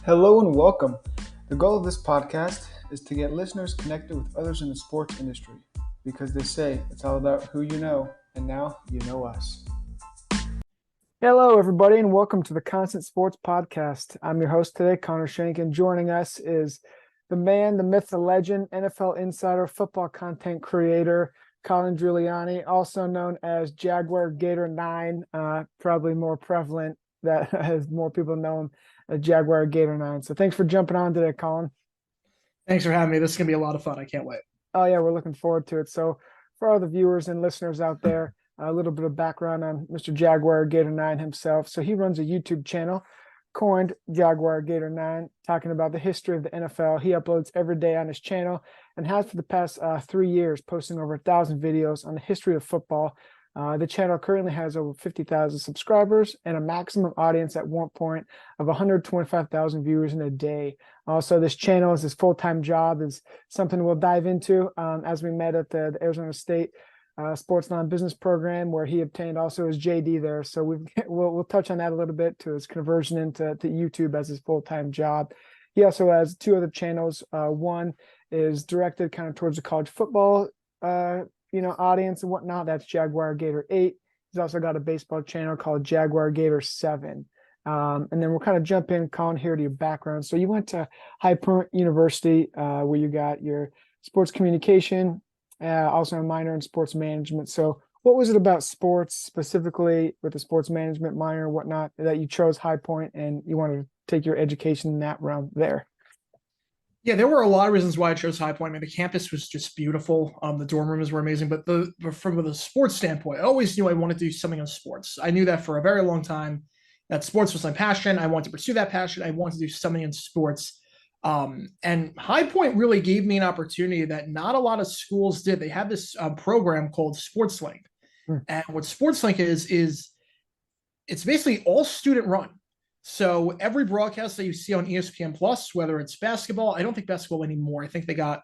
Hello and welcome. The goal of this podcast is to get listeners connected with others in the sports industry because they say it's all about who you know, and now you know us. Hello, everybody, and welcome to the Constant Sports Podcast. I'm your host today, Connor Shank, and joining us is the man, the myth, the legend, NFL insider, football content creator, Colin Giuliani, also known as Jaguar Gator 9, probably more prevalent that as more people know him as Jaguar Gator 9. So thanks for jumping on today, Colin. Thanks for having me. This is going to be a lot of fun. I can't wait. Oh, yeah, we're looking forward to it. So for all the viewers and listeners out there, a little bit of background on Mr. Jaguar Gator 9 himself. So he runs a YouTube channel coined Jaguar Gator 9, talking about the history of the NFL. He uploads every day on his channel and has for the past 3 years, posting over 1,000 videos on the history of football. The channel currently has over 50,000 subscribers and a maximum audience at one point of 125,000 viewers in a day. Also, this channel is his full-time job, is something we'll dive into as we met at the Arizona State sports non-business program, where he obtained also his JD there. So we'll touch on that a little bit, to his conversion into YouTube as his full-time job. He also has two other channels. One is directed kind of towards the college football audience and whatnot. That's Jaguar Gator 8. He's also got a baseball channel called Jaguar Gator 7. And then we'll kind of jump in, Colin, here to your background. So you went to High Point University, where you got your sports communication, also a minor in sports management. So what was it about sports, specifically with the sports management minor and whatnot, that you chose High Point and you wanted to take your education in that realm there? Yeah, there were a lot of reasons why I chose High Point. I mean, the campus was just beautiful. The dorm rooms were amazing. But from the sports standpoint, I always knew I wanted to do something in sports. I knew that for a very long time, that sports was my passion. I wanted to pursue that passion. I wanted to do something in sports. And High Point really gave me an opportunity that not a lot of schools did. They had this program called SportsLink. And what SportsLink is it's basically all student run. So every broadcast that you see on ESPN Plus, whether it's basketball, I don't think basketball anymore. I think they got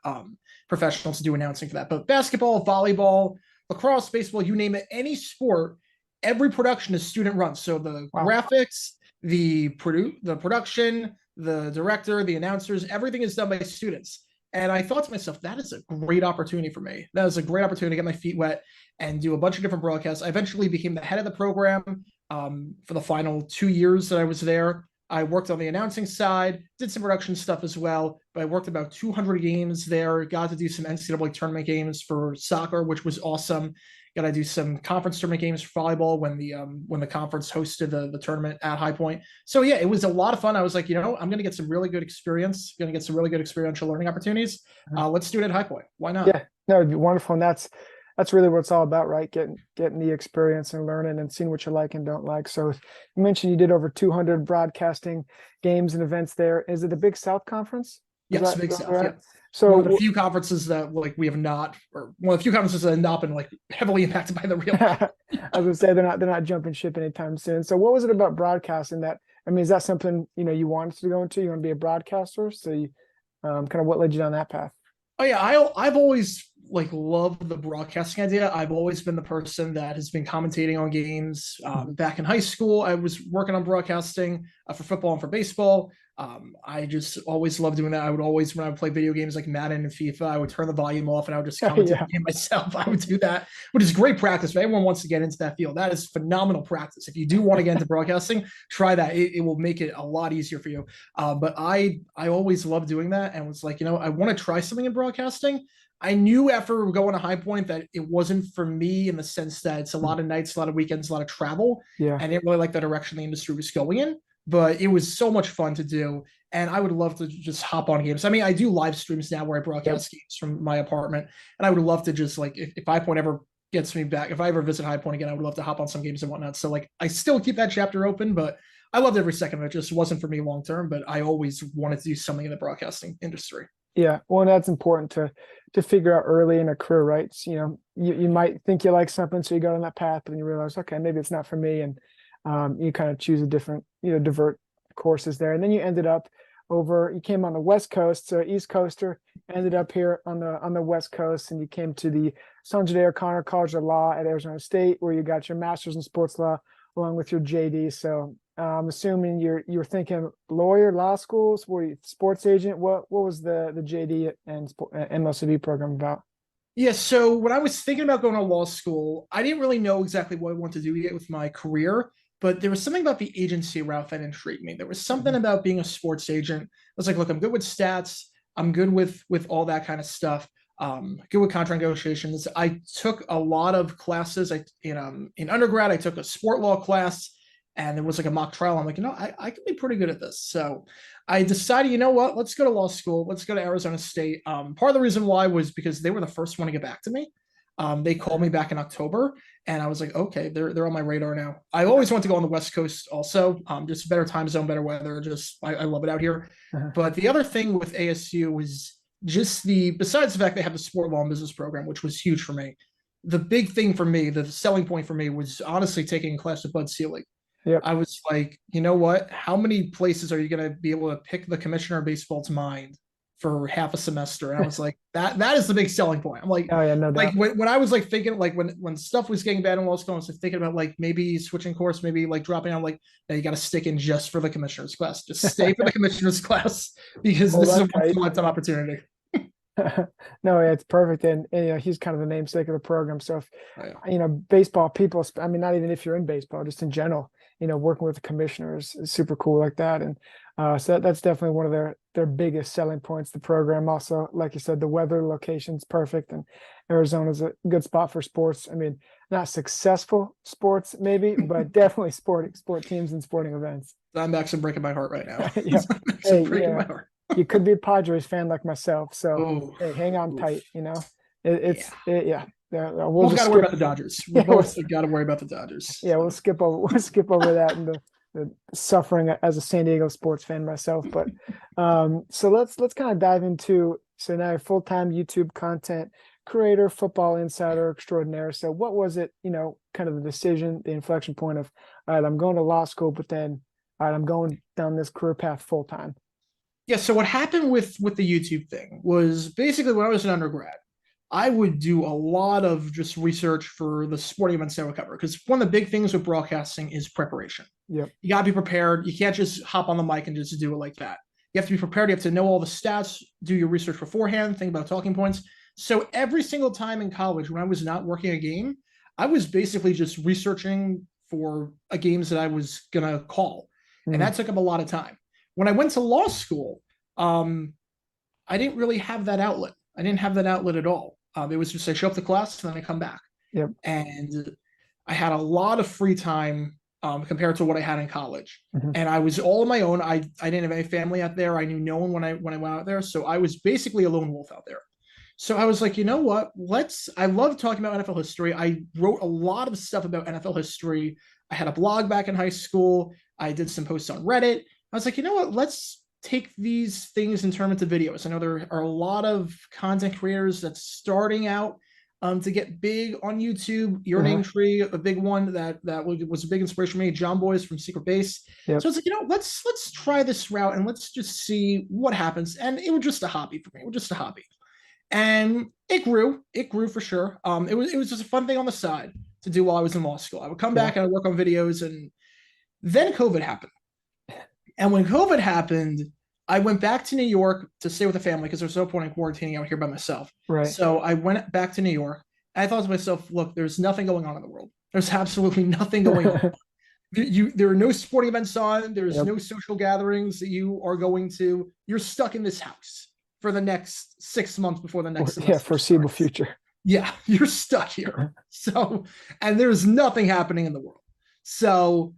professionals to do announcing for that. But basketball, volleyball, lacrosse, baseball, you name it, any sport, every production is student run. So the graphics, the production, the director, the announcers, everything is done by students. And I thought to myself, that is a great opportunity for me. That is a great opportunity to get my feet wet and do a bunch of different broadcasts. I eventually became the head of the program for the final 2 years that I was there. I worked on the announcing side, did some production stuff as well, but I worked about 200 games there, got to do some NCAA tournament games for soccer, which was awesome. Got to do some conference tournament games for volleyball when the conference hosted the tournament at High Point. So yeah, it was a lot of fun. I was like, I'm going to get some really good experience, going to get some really good experiential learning opportunities. Let's do it at High Point. Why not? Yeah, no, it'd be wonderful. And that's really what it's all about, right? Getting the experience and learning and seeing what you like and don't like. So you mentioned you did over 200 broadcasting games and events there. Is it the Big South Conference? Yes, Big South. Right? Yeah. So one of the few conferences that we have not, or one of the few conferences that have not been heavily impacted by the real. I was gonna say they're not jumping ship anytime soon. So what was it about broadcasting that? I mean, is that something you wanted to go into? You want to be a broadcaster? So you kind of what led you down that path? Oh yeah, I've always loved the broadcasting idea. I've always been the person that has been commentating on games. Back in high school, I was working on broadcasting for football and for baseball. I just always loved doing that. I would always, when I would play video games like Madden and FIFA, I would turn the volume off and I would just commentate the game myself. I would do that, which is great practice. If anyone wants to get into that field, that is phenomenal practice. If you do want to get into broadcasting, try that. It will make it a lot easier for you. But I always loved doing that and was like, I want to try something in broadcasting. I knew after going to High Point that it wasn't for me, in the sense that it's a lot of nights, a lot of weekends, a lot of travel. Yeah. I didn't really like the direction the industry was going in, but it was so much fun to do. And I would love to just hop on games. I mean, I do live streams now where I broadcast games from my apartment. And I would love to just if High Point ever gets me back, if I ever visit High Point again, I would love to hop on some games and whatnot. So I still keep that chapter open, but I loved every second of it. It just wasn't for me long term, but I always wanted to do something in the broadcasting industry. Yeah, well, that's important to figure out early in a career, right? So, you might think you like something, so you go on that path, but then you realize, okay, maybe it's not for me, and you kind of choose a different, divert courses there, and then you ended up you came on the West Coast, so East Coaster, ended up here on the West Coast, and you came to the Sandra Day O'Connor College of Law at Arizona State, where you got your master's in sports law along with your JD. So I'm assuming you're thinking lawyer, law schools, were you sports agent? What was the JD and MLCB program about? Yeah, so when I was thinking about going to law school, I didn't really know exactly what I wanted to do yet with my career, but there was something about the agency route that intrigued me. There was something Mhm. about being a sports agent. I was like, look, I'm good with stats. I'm good with all that kind of stuff. Good with contract negotiations. I took a lot of classes. In undergrad, I took a sport law class, and there was like a mock trial. I'm like, I could be pretty good at this. So I decided, you know what? Let's go to law school. Let's go to Arizona State. Part of the reason why was because they were the first one to get back to me. They called me back in October, and I was like, okay, they're on my radar now. I always want to go on the West Coast, also. Just better time zone, better weather. Just I love it out here. Uh-huh. But the other thing with ASU was just besides the fact they have the sport law and business program, which was huge for me. The big thing for me, the selling point for me, was honestly taking a class with Bud Selig. Yep. I was like, you know what? How many places are you going to be able to pick the commissioner of baseball's mind for half a semester? And I was like, that is the big selling point. I'm Oh yeah, no like doubt. when I was like thinking, like when stuff was getting bad in law school, I was like thinking about like maybe switching course, maybe like dropping out. Like, now you got to stick in just for the commissioner's class. Just stay for the commissioner's class because Hold this is a on once tight. in a lifetime opportunity. No, yeah, it's perfect, and he's kind of the namesake of the program. So, if, Oh, yeah. baseball people, I mean, not even if you're in baseball, just in general, working with the commissioners is super cool like that, and so that's definitely one of their biggest selling points. The program also, like you said, the weather, location's perfect, and Arizona's a good spot for sports. I mean, not successful sports maybe, but definitely sport teams and sporting events. Diamondbacks are breaking my heart right now. Yeah. Diamondbacks are Hey, breaking yeah. my heart. You could be a Padres fan like myself. So, Oh, hey, hang on tight. oof. Yeah. Yeah. We'll Both just got to worry skip. about the Dodgers. We Yeah, both got to worry about the Dodgers. we'll So. skip over. We'll skip over that and the suffering as a San Diego sports fan myself. But so let's kind of dive into. So now you're full-time YouTube content creator, football insider extraordinaire. So what was it? Kind of the decision, the inflection point of, all right, I'm going to law school, but then, all right, I'm going down this career path full time. Yeah, so what happened with the YouTube thing was basically when I was an undergrad, I would do a lot of just research for the sporting events I would cover. Because one of the big things with broadcasting is preparation. Yep. You got to be prepared. You can't just hop on the mic and just do it like that. You have to be prepared. You have to know all the stats, do your research beforehand, think about talking points. So every single time in college, when I was not working a game, I was basically just researching for games that I was going to call. And Mm, that took up a lot of time. When I went to law school, I didn't really have that outlet. I didn't have that outlet at all. It was just I show up to class and then I come back. yep. And I had a lot of free time compared to what I had in college. Mhm. And I was all on my own. I didn't have any family out there. I knew no one when I went out there. So I was basically a lone wolf out there. So I was like, you know what? I love talking about NFL history. I wrote a lot of stuff about NFL history. I had a blog back in high school. I did some posts on Reddit. I was like, you know what? Let's take these things and turn them into videos. I know there are a lot of content creators that's starting out to get big on YouTube. Your Uh-huh. Name Tree, a big one that was a big inspiration for me. John Boys from Secret Base. Yep. So it's like, let's try this route and let's just see what happens. And it was just a hobby for me. It was just a hobby, and it grew. It grew for sure. It was just a fun thing on the side to do while I was in law school. I would come Yeah. back and I'd work on videos, and then COVID happened. And when COVID happened, I went back to New York to stay with the family because there's no point in quarantining out here by myself. Right. So I went back to New York. And I thought to myself, look, there's nothing going on in the world. There's absolutely nothing going on. There are no sporting events on. There's Yep. no social gatherings that you are going to. You're stuck in this house for the next 6 months before the next semester Foreseeable starts. future. Yeah, you're stuck here. So, and there's nothing happening in the world. So,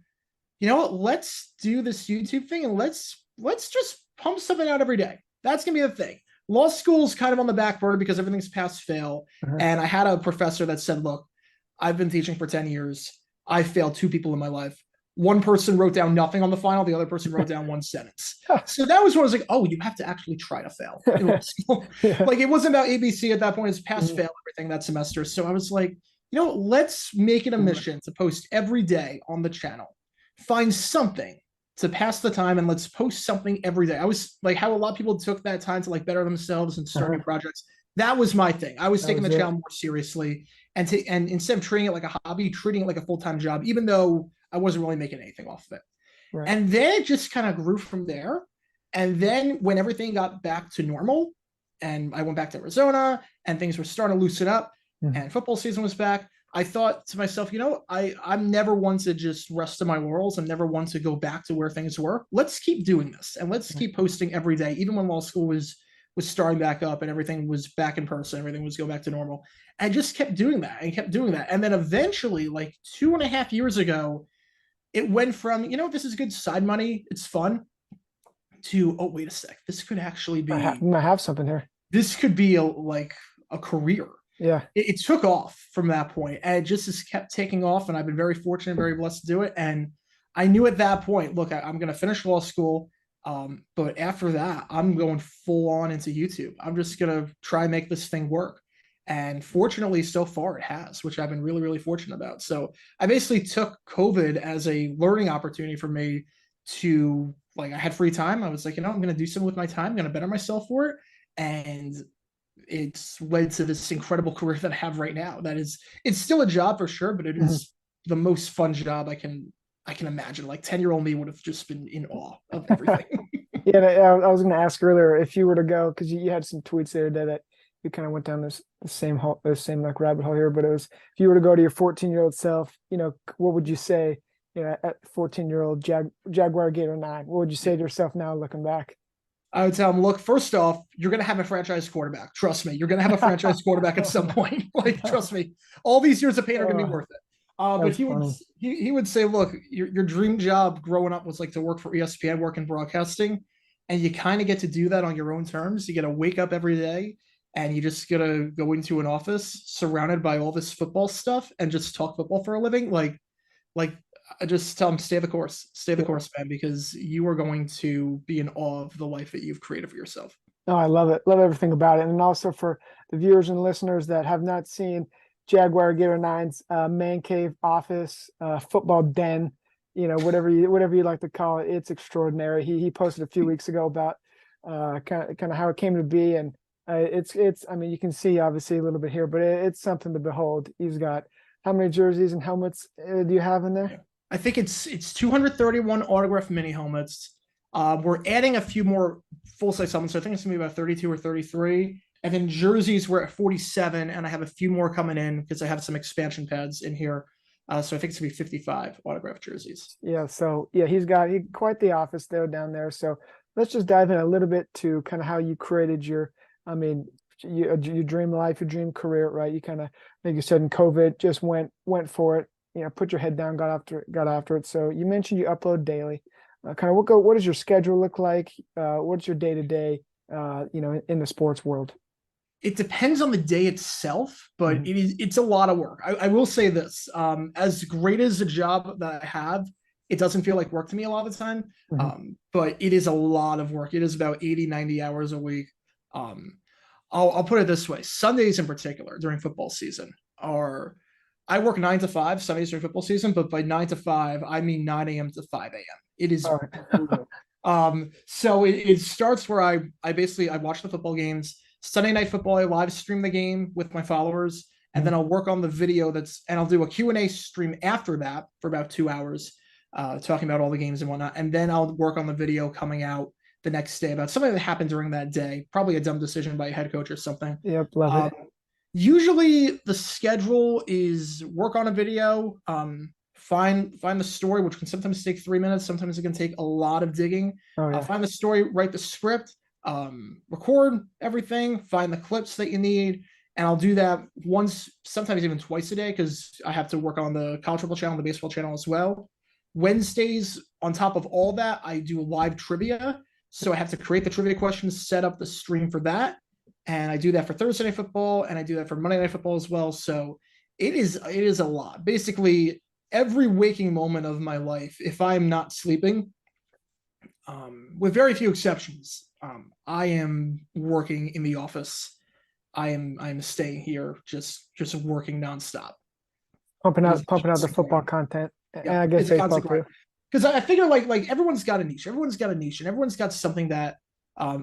you know what? Let's do this YouTube thing and let's just pump something out every day. That's gonna be the thing. Law school's kind of on the back burner because everything's pass fail. Uh-huh. And I had a professor that said, look, I've been teaching for 10 years. I failed 2 people in my life. One person wrote down nothing on the final, the other person wrote down one sentence. So that was when I was like, oh, you have to actually try to fail in law school. Yeah. Like it wasn't about ABC at that point, it's pass Mhm. fail everything that semester. So I was like, let's make it a mission to post every day on the channel. Find something to pass the time and let's post something every day. I was like how a lot of people took that time to like better themselves and start new projects. That was my thing. I was taking the channel more seriously and instead of treating it like a hobby, treating it like a full-time job, even though I wasn't really making anything off of it. Right. And then it just kind of grew from there. And then when everything got back to normal and I went back to Arizona and things were starting to loosen up Mhm. and football season was back, I thought to myself, I'm never one to just rest on my laurels. I'm never one to go back to where things were. Let's keep doing this and let's keep posting every day, even when law school was starting back up and everything was back in person, everything was going back to normal. I just kept doing that and kept doing that. And then eventually, like 2.5 years ago, it went from, this is good side money, it's fun, to, oh, wait a sec, this could actually be, Might have something here. this could be like a career. Yeah. It took off from that point, and it just kept taking off. And I've been very fortunate, very blessed to do it. And I knew at that point, look, I'm going to finish law school. But after that, I'm going full on into YouTube. I'm just going to try and make this thing work. And fortunately, so far it has, which I've been really, really fortunate about. So I basically took COVID as a learning opportunity for me to, like, I had free time. I was like, I'm going to do something with my time. I'm going to better myself for it. And it's led to this incredible career that I have right now. It's still a job for sure, but it is the most fun job I can imagine. Like 10-year-old me would have just been in awe of everything. Yeah, I was going to ask earlier if you were to go, because you had some tweets there that you kind of went down the same like rabbit hole here. But it was, if you were to go to your 14-year-old self, what would you say? At 14-year-old Jaguar Gator 9, what would you say to yourself now looking back? I would tell him, look, first off, you're going to have a franchise quarterback. Trust me, you're going to have a franchise quarterback at some point. Like, trust me, all these years of pain are going to be worth it. But That's funny. he would say, look, your dream job growing up was like to work for ESPN, work in broadcasting, and you kind of get to do that on your own terms. You get to wake up every day, and you just get to go into an office surrounded by all this football stuff and just talk football for a living. Like I just tell them, stay the course, man, because you are going to be in awe of the life that you've created for yourself. Oh, I love it. Love everything about it. And also for the viewers and listeners that have not seen Jaguar Gator Nine's man cave office, football den, whatever you like to call it, it's extraordinary. He posted a few weeks ago about kind of how it came to be, and it's I mean, you can see obviously a little bit here, but it's something to behold. He's got how many jerseys and helmets do you have in there? Yeah. I think it's 231 autographed mini helmets. We're adding a few more full-size helmets. So I think it's gonna be about 32 or 33. And then jerseys we're at 47, and I have a few more coming in because I have some expansion pads in here. So I think it's gonna be 55 autographed jerseys. Yeah, so yeah, he's got quite the office there down there. So let's just dive in a little bit to kind of how you created I mean, your dream life, your dream career, right? You kind of, like you said, in COVID, just went for it. Put your head down, got after it. So you mentioned you upload daily. Kind of what does your schedule look like? What's your day to day, in the sports world? It depends on the day itself, but it's a lot of work. I will say this: as great as the job that I have, it doesn't feel like work to me a lot of the time. But it is a lot of work. It is about 80, 90 hours a week. I'll put it this way: Sundays in particular during football season I work 9 to 5 Sundays during football season, but by 9 to 5 I mean 9 a.m. to 5 a.m. It is brutal. So it starts where I basically watch the football games. Sunday Night Football, I live stream the game with my followers, and then I'll work on the video and I'll do a Q&A stream after that for about 2 hours, talking about all the games and whatnot. And then I'll work on the video coming out the next day about something that happened during that day, probably a dumb decision by a head coach or something. Yep, love it. Usually the schedule is work on a video, find the story, which can sometimes take 3 minutes. Sometimes it can take a lot of digging. Oh, yeah. Find the story, write the script, record everything, find the clips that you need. And I'll do that once, sometimes even twice a day, because I have to work on the college football channel, the baseball channel as well. Wednesdays, on top of all that, I do live trivia. So I have to create the trivia questions, set up the stream for that. And I do that for Thursday Night Football, and I do that for Monday Night Football as well. So it is a lot. Basically, every waking moment of my life, if I'm not sleeping, with very few exceptions, I am working in the office. I'm staying here, just working nonstop, Pumping out the football content, and I guess baseball too. Because I figure like everyone's got a niche. Everyone's got a niche, and everyone's got something that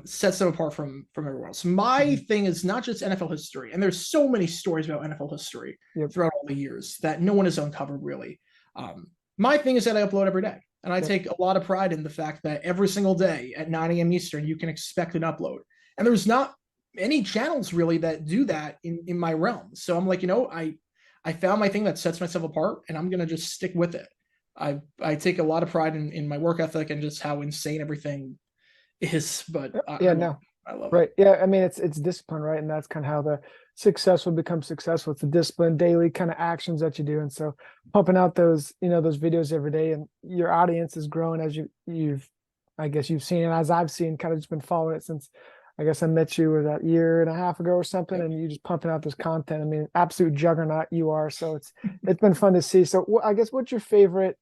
sets them apart from everyone else. My thing is not just NFL history, and there's so many stories about NFL history throughout all the years that no one has uncovered really. My thing is that I upload every day. And I take a lot of pride in the fact that every single day at 9 a.m. Eastern, you can expect an upload. And there's not any channels really that do that in my realm. So I'm like, I found my thing that sets myself apart, and I'm gonna just stick with it. I take a lot of pride in my work ethic and just how insane everything is. But Yeah, no. I love Right. it. Yeah. I mean, it's discipline, right? And that's kind of how the successful become successful. It's the discipline, daily kind of actions that you do. And so pumping out those, those videos every day, and your audience is growing as I guess you've seen, and as I've seen, kind of just been following it since, I guess I met you was that year and a half ago or something, Yep. and you just pumping out this content. I mean, absolute juggernaut you are. So it's been fun to see. So I guess what's your favorite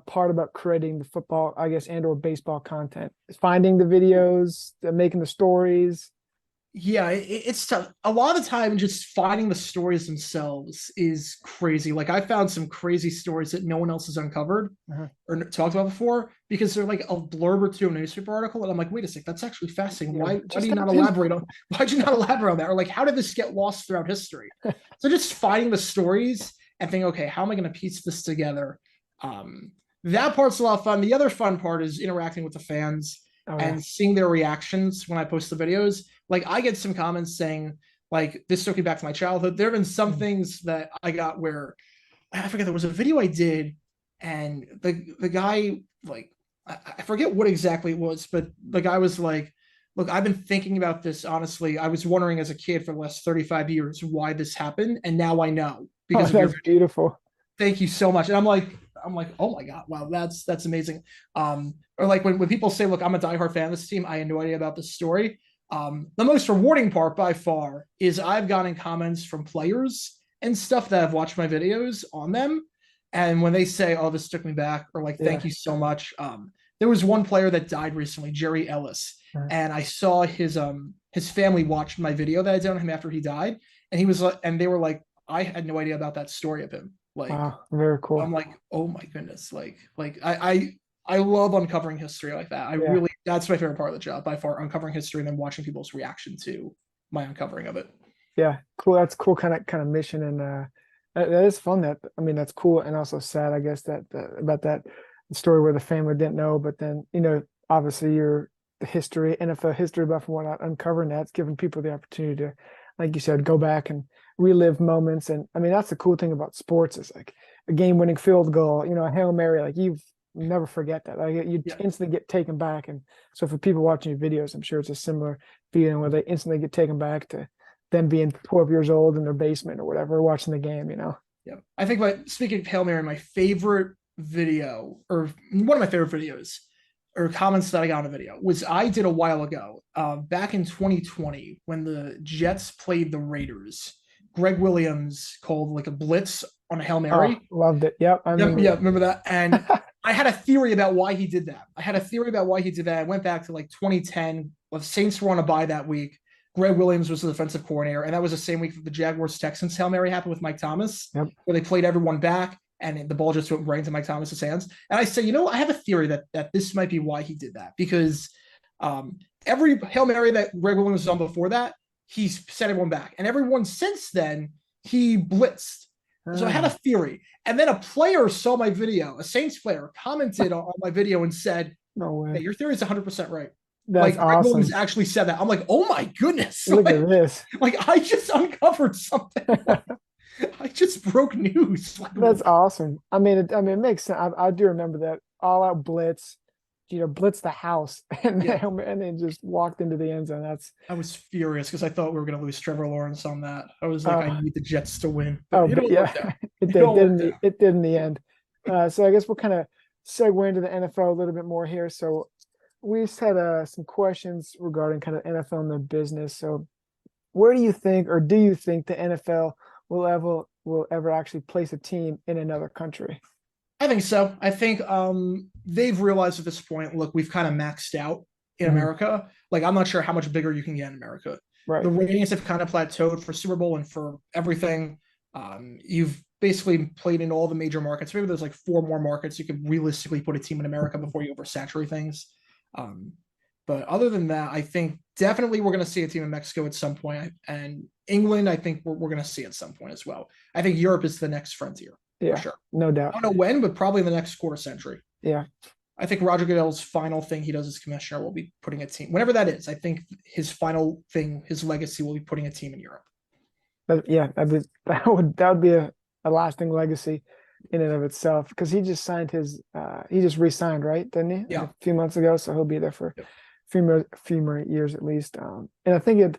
part about creating the football, I guess, and or baseball content? Is finding the videos, making the stories. Yeah, it's tough. A lot of the time, just finding the stories themselves is crazy. Like I found some crazy stories that no one else has uncovered or talked about before because they're like a blurb or two in a newspaper article, and I'm like, wait a sec, that's actually fascinating. Yeah, Why do you not elaborate on? Why'd you not elaborate on that? Or like, how did this get lost throughout history? So just finding the stories and thinking, okay, how am I going to piece this together? That part's a lot of fun. The other fun part is interacting with the fans and seeing their reactions when I post the videos. Like I get some comments saying, like, this took me back to my childhood. There have been some things that I got where I forget, there was a video I did, and the guy, like, I forget what exactly it was, but the guy was like, look, I've been thinking about this honestly. I was wondering as a kid for the last 35 years why this happened, and now I know because of your that's beautiful. thank you so much. And I'm like, oh my God, wow, that's amazing. Or like when people say, look, I'm a diehard fan of this team, I had no idea about this story. The most rewarding part by far is I've gotten comments from players and stuff that have watched my videos on them. And when they say, oh, this took me back, or like, thank you so much. There was one player that died recently, Jerry Ellis. And I saw his family watched my video that I did on him after he died. And he was like, and they were like, I had no idea about that story of him. Like, Wow, very cool. I'm like, oh my goodness. I love uncovering history like that. I really, that's my favorite part of the job by far, uncovering history and then watching people's reaction to my uncovering of it. Yeah, cool. That's cool kind of mission. And that is fun. That's cool and also sad, I guess, that about that story where the family didn't know, but then, obviously you're the history, NFL history buff and whatnot, uncovering that's giving people the opportunity to, like you said, go back and relive moments. And I mean, that's the cool thing about sports is like a game-winning field goal, a Hail Mary, like you've never forget that. Like you instantly get taken back. And so for people watching your videos, I'm sure it's a similar feeling where they instantly get taken back to them being 12 years old in their basement or whatever, watching the game, Yeah. I think speaking of Hail Mary, my favorite video, or one of my favorite videos, or comments that I got on a video was I did a while ago, back in 2020 when the Jets played the Raiders. Greg Williams called like a blitz on a Hail Mary. Oh, loved it. Yep. Remember that. And I had a theory about why he did that. I went back to like 2010. The Saints were on a bye that week. Greg Williams was the defensive coordinator, and that was the same week that the Jaguars Texans Hail Mary happened with Mike Thomas, where they played everyone back and the ball just went right into Mike Thomas's hands. And I said, I have a theory that this might be why he did that, because every Hail Mary that Greg Williams was on before that, he's sent everyone back. And everyone since then, he blitzed. So I had a theory. And then a player saw my video, a Saints player commented on my video and said, no way. Hey, your theory is 100% right. That's like awesome. Greg Williams actually said that. I'm like, oh my goodness. Look at this. Like I just uncovered something. I just broke news. That's awesome. I mean, it makes sense. I do remember that all out blitz, blitz the house and then just walked into the end zone. I was furious because I thought we were going to lose Trevor Lawrence on that. I was like, I need the Jets to win. But it did in the end. So I guess we'll kind of segue into the NFL a little bit more here. So we just had some questions regarding kind of NFL and the business. So where do you think, or do you think the NFL will ever actually place a team in another country? I think so. I think they've realized at this point, look, we've kind of maxed out in America. Like, I'm not sure how much bigger you can get in America. Right. The ratings have kind of plateaued for Super Bowl and for everything. You've basically played in all the major markets. Maybe there's like 4 more markets you could realistically put a team in America before you oversaturate things. But other than that, I think definitely we're going to see a team in Mexico at some point. And England, I think we're going to see at some point as well. I think Europe is the next frontier. Yeah, for sure. No doubt. I don't know when, but probably in the next quarter century. Yeah. I think Roger Goodell's final thing he does as commissioner will be putting a team, whenever that is. I think his final thing, his legacy, will be putting a team in Europe. But yeah, that would be a lasting legacy in and of itself, because he just signed his he just re-signed, right? Didn't he? Yeah. A few months ago, so he'll be there for Yep. a few more years at least. And I think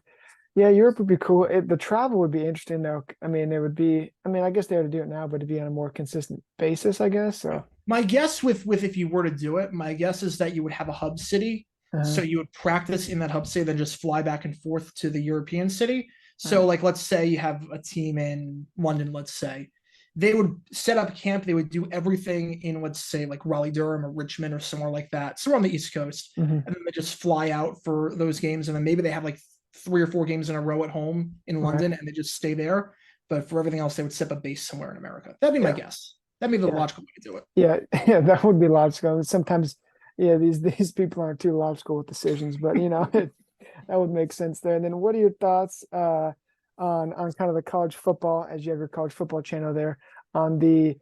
yeah, Europe would be cool. The travel would be interesting though. I mean, it would be. I mean, I guess they ought to do it now, but it'd be on a more consistent basis, I guess. So My guess with if you were to do it, my guess is that you would have a hub city. So you would practice in that hub city, then just fly back and forth to the European city. So, like, let's say you have a team in London, let's say, they would set up camp. They would do everything in, let's say, like Raleigh, Durham, or Richmond, or somewhere like that, somewhere on the East Coast, and then they just fly out for those games, and then maybe they have like 3 or 4 games in a row at home in London, and they just stay there. But for everything else, they would set up a base somewhere in America. That'd be my guess. That'd be the logical way to do it. Yeah, yeah, that would be logical. Sometimes, yeah, these people aren't too logical with decisions, but that would make sense there. And then, what are your thoughts on kind of the college football, as you have your college football channel there, on the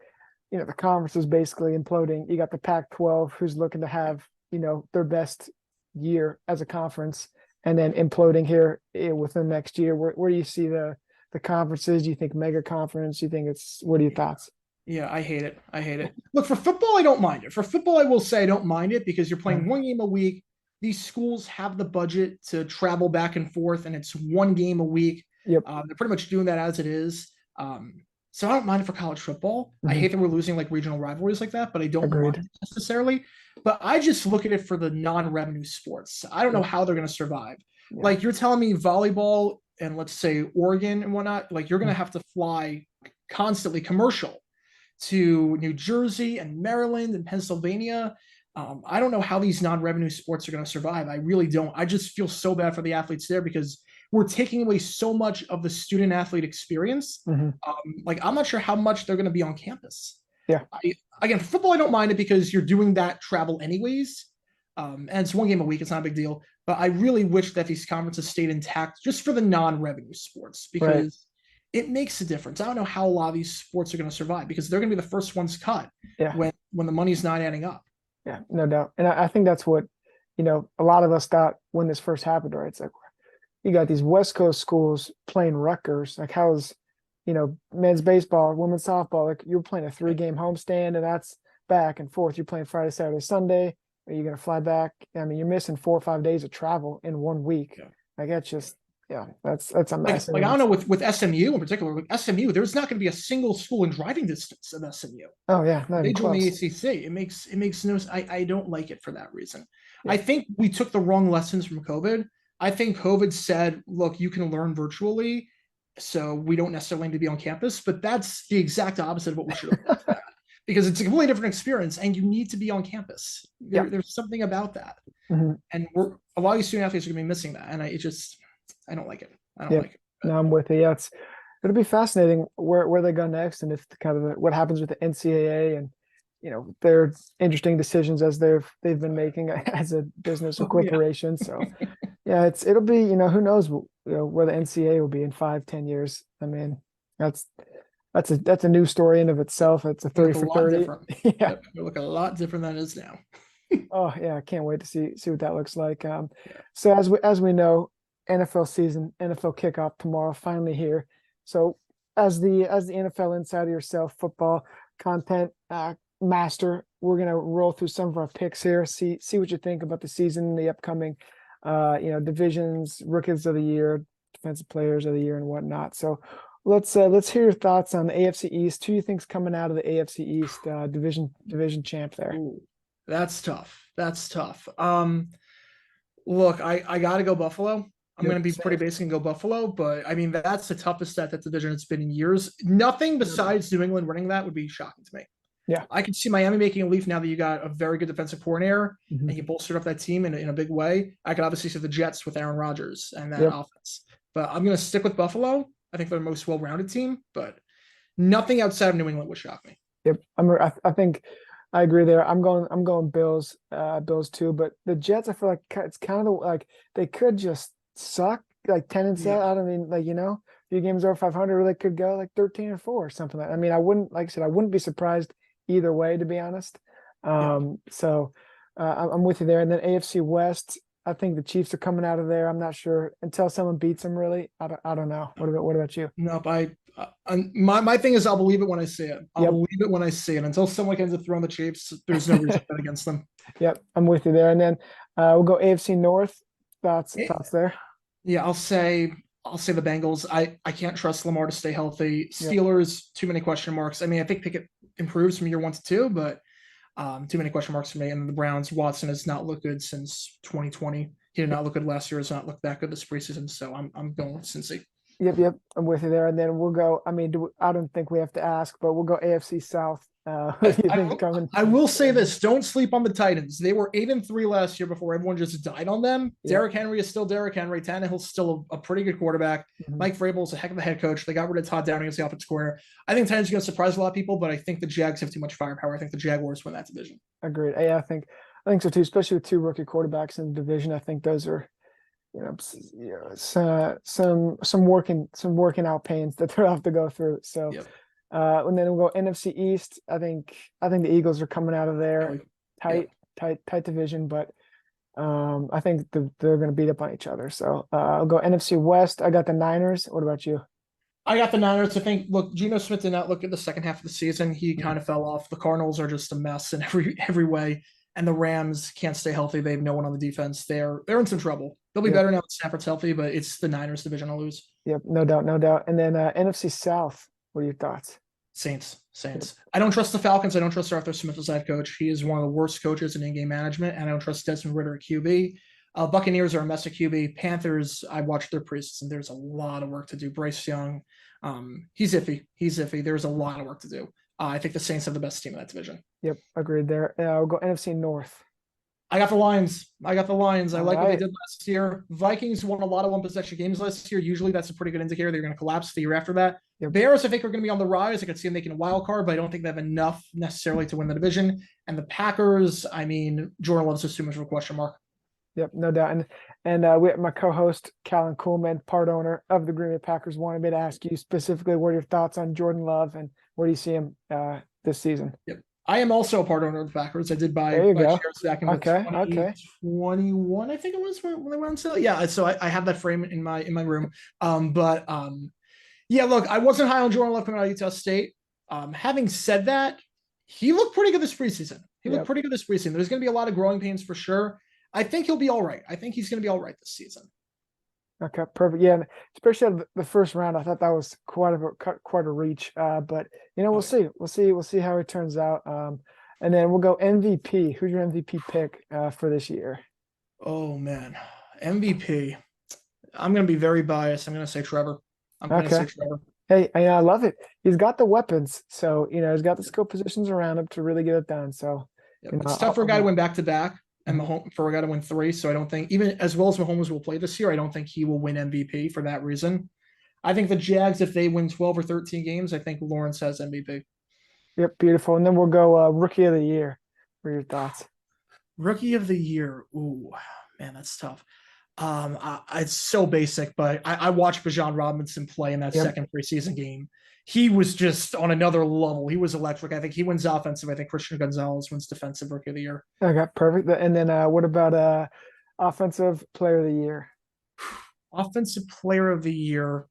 the conference is basically imploding. You got the Pac-12, who's looking to have their best year as a conference, and then imploding here within next year. Where do you see the conferences? Do you think mega conference? Do you think what are your thoughts? Yeah, I hate it. I hate it. Look, for football, I don't mind it. For football, I will say I don't mind it because you're playing one game a week. These schools have the budget to travel back and forth, and it's one game a week. Yep. They're pretty much doing that as it is. So I don't mind it for college football. I hate that we're losing like regional rivalries like that, but I don't mind it necessarily. But I just look at it for the non-revenue sports. I don't know how they're going to survive. Yeah. Like, you're telling me volleyball and, let's say, Oregon and whatnot, like, you're going to have to fly constantly commercial to New Jersey and Maryland and Pennsylvania. I don't know how these non-revenue sports are going to survive. I really don't. I just feel so bad for the athletes there because we're taking away so much of the student athlete experience. Like, I'm not sure how much they're going to be on campus. Yeah. Again, for football, I don't mind it because you're doing that travel anyways. And it's one game a week. It's not a big deal. But I really wish that these conferences stayed intact just for the non-revenue sports, because it makes a difference. I don't know how a lot of these sports are going to survive because they're going to be the first ones cut when the money's not adding up. Yeah, no doubt. And I think that's what, a lot of us thought when this first happened, right? It's like, you got these West Coast schools playing Rutgers. Like, how's, men's baseball, women's softball, like, you're playing a 3-game homestand, and that's back and forth. You're playing Friday, Saturday, Sunday. Are you going to fly back? I mean, you're missing 4 or 5 days of travel in 1 week. Yeah. Like, that's just, that's a mess. Like I don't know, with SMU in particular, with SMU, there's not going to be a single school in driving distance of SMU. Oh yeah, not they even join the close. ACC. It makes no. I don't like it for that reason. Yeah. I think we took the wrong lessons from COVID. I think COVID said, look, you can learn virtually, so we don't necessarily need to be on campus. But that's the exact opposite of what we should have looked at, because it's a completely different experience, and you need to be on campus. There's something about that, and a lot of these student athletes are going to be missing that, and I don't like it. I don't like it. No, I'm with you. Yeah, it'll be fascinating where they go next, and if what happens with the NCAA and their interesting decisions as they've been making as a business or corporation. So yeah, it'll be who knows where the NCAA will be in 5-10 years. I mean, that's a new story in of itself. It's a 30 for 30. Yeah, it look a lot different than it is now. Oh yeah, I can't wait to see what that looks like. So as we know, NFL season, NFL kickoff tomorrow, finally here. So as the NFL insider yourself, football content master, we're gonna roll through some of our picks here. See what you think about the season, the upcoming, divisions, rookies of the year, defensive players of the year, and whatnot. So let's hear your thoughts on the AFC East. Who do you think's coming out of the AFC East division champ there? Ooh, that's tough. That's tough. Look, I gotta go Buffalo. I'm going to be pretty basic and go Buffalo, but I mean, that's the toughest stat that division it's been in years. Nothing besides New England winning that would be shocking to me. Yeah. I could see Miami making a leap now that you got a very good defensive coordinator and you bolstered up that team in a big way. I could obviously see the Jets with Aaron Rodgers and that offense, but I'm going to stick with Buffalo. I think they're the most well-rounded team, but nothing outside of New England would shock me. Yep. I think I agree there. I'm going Bills too, but the Jets, I feel like it's kind of like they could just suck like 10-7. I mean, like, a few games over 500, they could go like 13-4 or something. I mean, I wouldn't be surprised either way, to be honest. So I'm with you there. And then AFC West, I think the Chiefs are coming out of there. I'm not sure until someone beats them. Really, I don't know. What about you? Nope. My thing is I'll believe it when I see it. I'll Yep, believe it when I see it. Until someone ends up throwing the Chiefs, there's no reason to bet against them. yep, I'm with you there. And then we'll go AFC North. Eh, Thoughts there? Yeah, I'll say the Bengals. I can't trust Lamar to stay healthy. Yep, Steelers, too many question marks. I mean, I think Pickett improves from year 1 to 2, but too many question marks for me. And then the Browns, Watson has not looked good since 2020. He did not look good last year. Has not looked that good this preseason. So I'm going with Cincy. yep. I'm with you there. And then we'll go. I mean, I don't think we have to ask, but we'll go AFC South. Who do you I, think's will, coming? I will say this: don't sleep on the Titans. They were 8-3 last year before everyone just died on them. Yep. Derrick Henry is still Derrick Henry. Tannehill's still a pretty good quarterback. Mhm. Mike Vrabel's a heck of a head coach. They got rid of Todd Downing as the offensive coordinator. I think Titans are going to surprise a lot of people, but I think the Jags have too much firepower. I think the Jaguars win that division. Agreed. Yeah, I think so too. Especially with two rookie quarterbacks in the division, I think those are some working out pains that they'll have to go through. So, Yep. And then we'll go NFC East. I think the Eagles are coming out of there. Yep. Tight division, but I think they're going to beat up on each other. So I'll go NFC West. I got the Niners. What about you? I got the Niners. I think, look, Geno Smith did not look at the second half of the season. He Mhm. kind of fell off. The Cardinals are just a mess in every way. And the Rams can't stay healthy. They have no one on the defense. They're in some trouble. They'll be Yep. better now that Stafford's healthy, but it's the Niners division to lose. Yep, no doubt, no doubt. And then NFC South. What are your thoughts? Saints. I don't trust the Falcons. I don't trust Arthur Smith as head coach. He is one of the worst coaches in in-game management, and I don't trust Desmond Ritter at QB. Buccaneers are a mess at QB. Panthers, I watched their preseason. There's a lot of work to do. Bryce Young, he's iffy. There's a lot of work to do. I think the Saints have the best team in that division. Yep, agreed there. I'll go NFC North. I got the Lions. I like what they Right. did last year. Vikings won a lot of one-possession games last year. Usually that's a pretty good indicator they're going to collapse the year after that. Yep. Bears, I think, are going to be on the rise. I could see them making a wild card, but I don't think they have enough necessarily to win the division. And the Packers, I mean, Jordan Love's just too much of a question mark. Yep, no doubt. And we my co-host Callan Coolman, part owner of the Green Bay Packers, wanted me to ask you specifically what are your thoughts on Jordan Love and where do you see him this season? Yep. I am also a part owner of the Packers. I did buy There you go. shares back in Okay. 2021, I think it was when they went on sale. Yeah, so I have that frame in my room. Yeah, look, I wasn't high on Jordan Love coming out of Utah State. Having said that, he looked pretty good this preseason. There's going to be a lot of growing pains for sure. I think he'll be all right. I think he's going to be all right this season. Okay, perfect. Yeah, and especially at the first round, I thought that was quite a reach. But we'll see. We'll see how it turns out. And then we'll go MVP. Who's your MVP pick for this year? Oh man, MVP. I'm going to be very biased. I'm going to say Trevor. Hey, I love it. He's got the weapons, so he's got the skill positions around him to really get it done. So it's tough for a guy to win back to back. And Mahomes for a guy to win 3. So I don't think, even as well as Mahomes will play this year, I don't think he will win MVP for that reason. I think the Jags, if they win 12 or 13 games, I think Lawrence has MVP. Yep, beautiful. And then we'll go Rookie of the Year. What are your thoughts? Rookie of the Year. Ooh, man, that's tough. It's so basic, but I watched Bijan Robinson play in that second preseason game. He was just on another level. He was electric. I think he wins offensive. I think Christian Gonzalez wins defensive Rookie of the Year. Okay, perfect. And then what about Offensive Player of the Year? Offensive Player of the Year.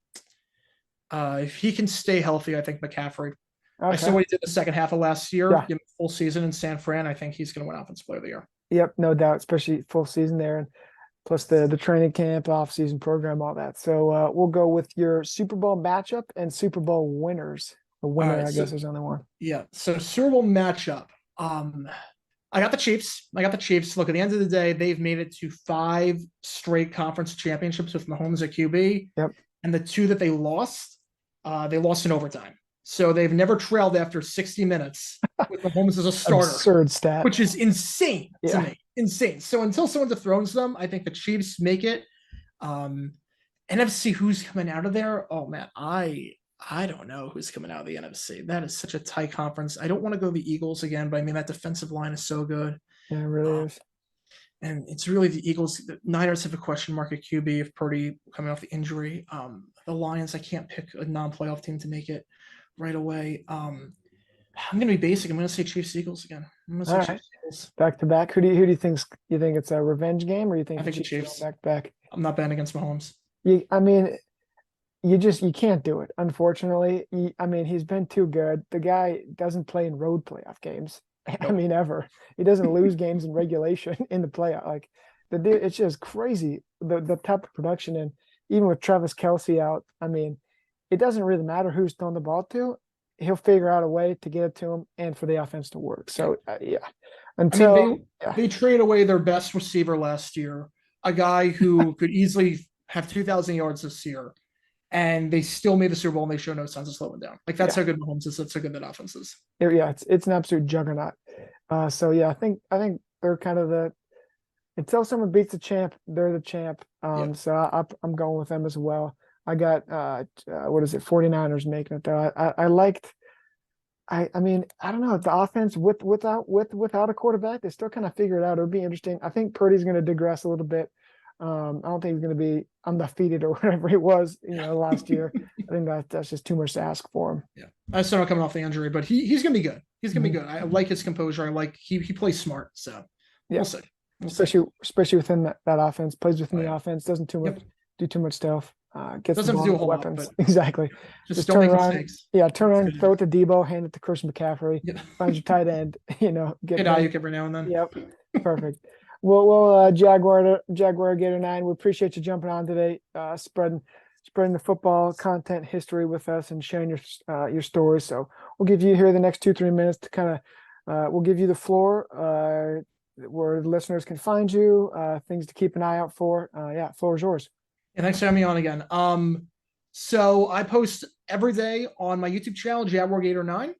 If he can stay healthy, I think McCaffrey. Okay. I saw what he did the second half of last year. Yeah. Give him full season in San Fran. I think he's going to win Offensive Player of the Year. Yep, no doubt, especially full season there. And plus the training camp, off-season program, all that. So we'll go with your Super Bowl matchup and Super Bowl winners. The winner, right, I guess, there's only one. Yeah. So Super Bowl matchup. I got the Chiefs. Look, at the end of the day, they've made it to 5 straight conference championships with Mahomes at QB. Yep. And the 2 that they lost in overtime. So they've never trailed after 60 minutes with Mahomes as a starter. Absurd stat. Which is insane to me. Insane. So until someone dethrones them, I think the Chiefs make it. NFC, who's coming out of there? Oh man, I don't know who's coming out of the NFC. That is such a tight conference. I don't want to go the Eagles again, but I mean that defensive line is so good. Yeah, it really is. And it's really the Eagles. The Niners have a question mark at QB if Purdy coming off the injury. The Lions, I can't pick a non-playoff team to make it right away. I'm gonna be basic. I'm gonna say Chiefs Eagles again. I'm gonna All say right, Chiefs Eagles. back to back. Who do you think it's a revenge game, or you think I the think the Chiefs are going Chiefs. back to back? I'm not betting against Mahomes. I mean, you can't do it. Unfortunately, I mean, he's been too good. The guy doesn't play in road playoff games. I Nope. mean, ever. He doesn't lose games in regulation in the playoff. Like the dude, it's just crazy the type of production. And even with Travis Kelsey out, I mean, it doesn't really matter who's throwing the ball to. He'll figure out a way to get it to him and for the offense to work. Yeah. So yeah, I mean, until they yeah, they traded away their best receiver last year, a guy who could easily have 2,000 yards this year, and they still made the Super Bowl and they show no signs of slowing down. Like that's yeah, how good Mahomes is. That's how good that offense is. yeah, it's an absolute juggernaut. So yeah, I think they're kind of the until someone beats the champ, they're the champ. Yeah. So I'm going with them as well. I got what is it, 49ers making it though. I liked I mean, I don't know, the offense without a quarterback, they still kind of figure it out. It'll be interesting. I think Purdy's gonna digress a little bit. I don't think he's gonna be undefeated or whatever he was, last year. I think that's just too much to ask for him. Yeah. I still not coming off the injury, but he's gonna be good. He's gonna be Mhm. good. I like his composure. I like he plays smart. So Yeah, we'll see. We'll see. especially within that offense, plays within Oh the yeah. offense, doesn't too much Yep. do too much stuff. Gets the Doesn't have ball to do to a the whole lot, weapons. but Exactly. just Just don't turn make around. mistakes. Yeah, turn That's around, good. throw it to Debo, hand it to Christian McCaffrey, Yeah. find your tight end, get Hit bring. Ayuk every now and then. Yep. Perfect. Well, Jaguar Gator 9, we appreciate you jumping on today, spreading the football content history with us and sharing your stories. So we'll give you here the next 2-3 minutes to kind of we'll give you the floor where the listeners can find you, things to keep an eye out for. Yeah, floor is yours. And thanks for having me on again. So I post every day on my YouTube channel, Jaguar Gator 9,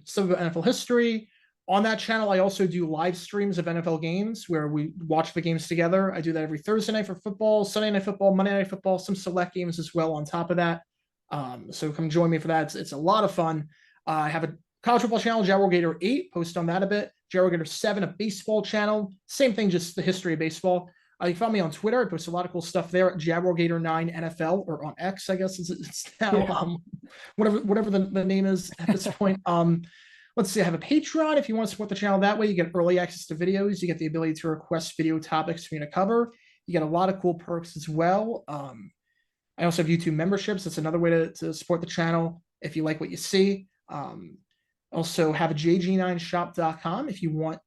some of NFL history. On that channel, I also do live streams of NFL games where we watch the games together. I do that every Thursday night for football, Sunday night football, Monday night football, some select games as well on top of that. So come join me for that. It's a lot of fun. I have a college football channel, Jaguar Gator 8, post on that a bit. Jaguar Gator 7, a baseball channel. Same thing, just the history of baseball. You can find me on Twitter. I post a lot of cool stuff there at Jaguar Gator 9 NFL, or on X, I guess it's now. Yeah. Whatever the name is at this point. Let's see. I have a Patreon. If you want to support the channel that way, you get early access to videos. You get the ability to request video topics for me to cover. You get a lot of cool perks as well. I also have YouTube memberships. That's another way to support the channel if you like what you see. Also have a jg9shop.com if you want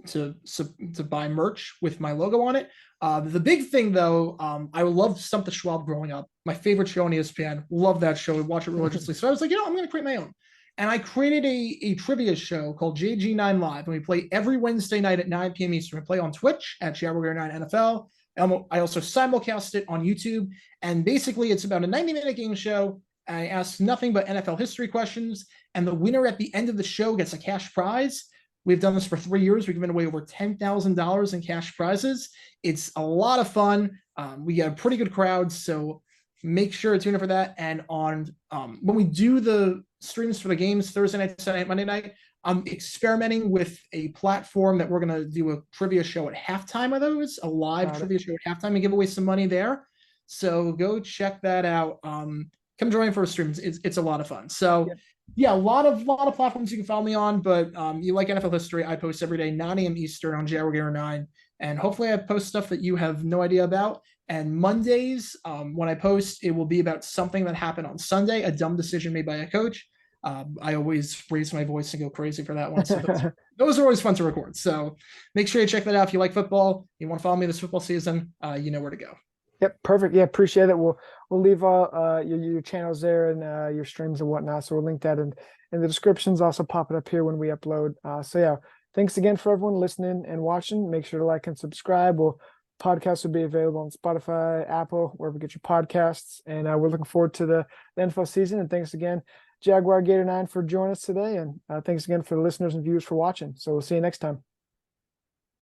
to buy merch with my logo on it. The big thing though, I love Stump the Schwab growing up. My favorite show on ESPN. Love that show. I watch it religiously. So I was like, I'm going to create my own. And I created a trivia show called JG9 Live, and we play every Wednesday night at 9 p.m. Eastern. We play on Twitch at Jaguar 9 NFL. I also simulcast it on YouTube, and basically it's about a 90-minute game show. I ask nothing but NFL history questions, and the winner at the end of the show gets a cash prize. We've done this for 3 years. We've given away over $10,000 in cash prizes. It's a lot of fun. We get a pretty good crowd, so make sure to tune in for that. And on when we do the streams for the games Thursday night, Sunday night, Monday night, I'm experimenting with a platform that we're going to do a trivia show at halftime of those, a live trivia show at halftime, and give away some money there. So go check that out. Come join for streams. It's a lot of fun. So yeah, a lot of platforms you can follow me on, but you like NFL history, I post every day, 9 a.m. Eastern on Jaguar 9. And hopefully I post stuff that you have no idea about. And Mondays, when I post, it will be about something that happened on Sunday, a dumb decision made by a coach. I always raise my voice and go crazy for that one. So those are always fun to record. So make sure you check that out. If you like football, you want to follow me this football season, you know where to go. Yep, perfect. Yeah, appreciate it. We'll leave all your channels there and your streams and whatnot. So we'll link that in the descriptions. Also pop it up here when we upload. So yeah, thanks again for everyone listening and watching. Make sure to like and subscribe. Podcasts will be available on Spotify, Apple, wherever you get your podcasts. And we're looking forward to the NFL season. And thanks again, Jaguar Gator 9, for joining us today. And thanks again for the listeners and viewers for watching. So we'll see you next time.